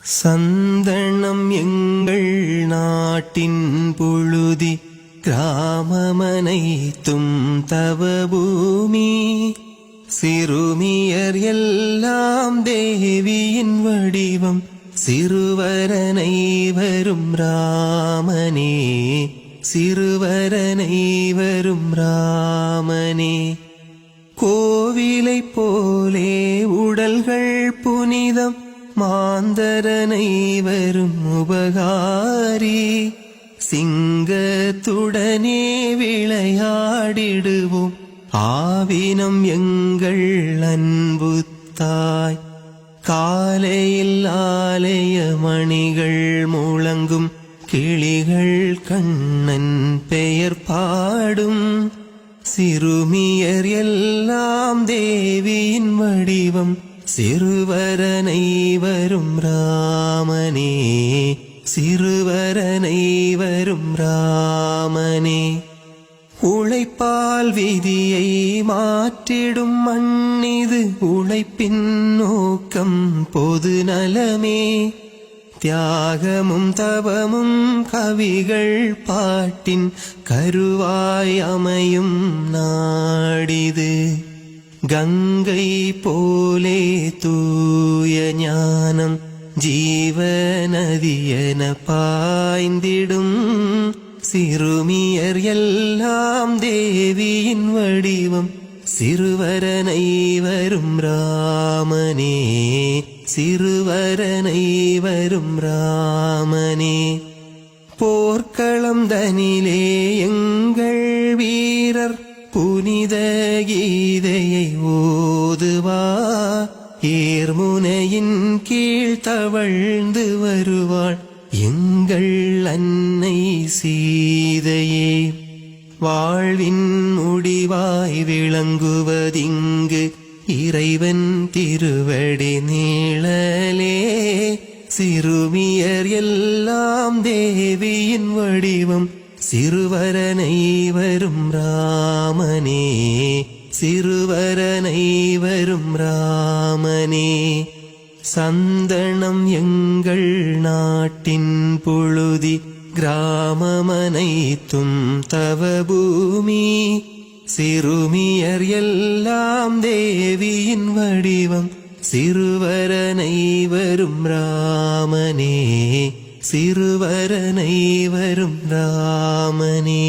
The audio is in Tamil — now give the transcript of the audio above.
சந்தனம் எங்கள் நாட்டின் புழுதி, கிராமமனைத்தும் தவபூமி. சிறுமியர் எல்லாம் தேவியின் வடிவம், சிறுவரனை வரும் ராமனே, சிறுவரனை வரும் ராமனே. கோவிலைப் போலே உடல்கள் புனிதம், மாந்தரனை வரும் உபகாரி. சிங்கத்துடனே விளையாடிடுவோம், ஆவினம் எங்கள் அன்பு தாய். காலையில் ஆலய மணிகள் முழங்கும், கிளிகள் கண்ணன் பெயர் பாடும். சிறுமியர் எல்லாம் தேவியின் வடிவம், சிறுவரனை வரும் ராமனே, சிறுவரனை வரும் ராமனே. உழைப்பால் விதியை மாற்றிடும் மண்ணிது, உழைப்பின் நோக்கம் பொது நலமே. தியாகமும் தவமும் கவிகள் பாட்டின் கருவாய் அமையும் நாடிது. கங்கை போலே தூய ஞானம் ஜீவநதியென பாய்ந்திடும். சிறுமியர் எல்லாம் தேவியின் வடிவம், சிறுவரனை வரும் ராமனே, சிறுவரனை வரும் ராமனே. போர்க்களம் தனிலே எங்கள் வீரர் புனித கீதையை ஓதுவார். ஏர்முனையின் கீழ் தவழ்ந்து வருவாள் எங்கள் அன்னை சீதையே. வாழ்வின் முடிவாய் விளங்குவதிங்கு இறைவன் திருவடி நீழலே. சிறுமியர் எல்லாம் தேவியின் வடிவம், சிறுவரனை வரும் ராமனே, சிறுவரனை வரும் ராமனே. சந்தனம் எங்கள் நாட்டின் புழுதி, கிராமமனைத்தும் தவபூமி. சிறுமியர் எல்லாம் தேவியின் வடிவம், சிறுவரனை வரும் ராமனே, சிறுவரனை வரும் ராமனே.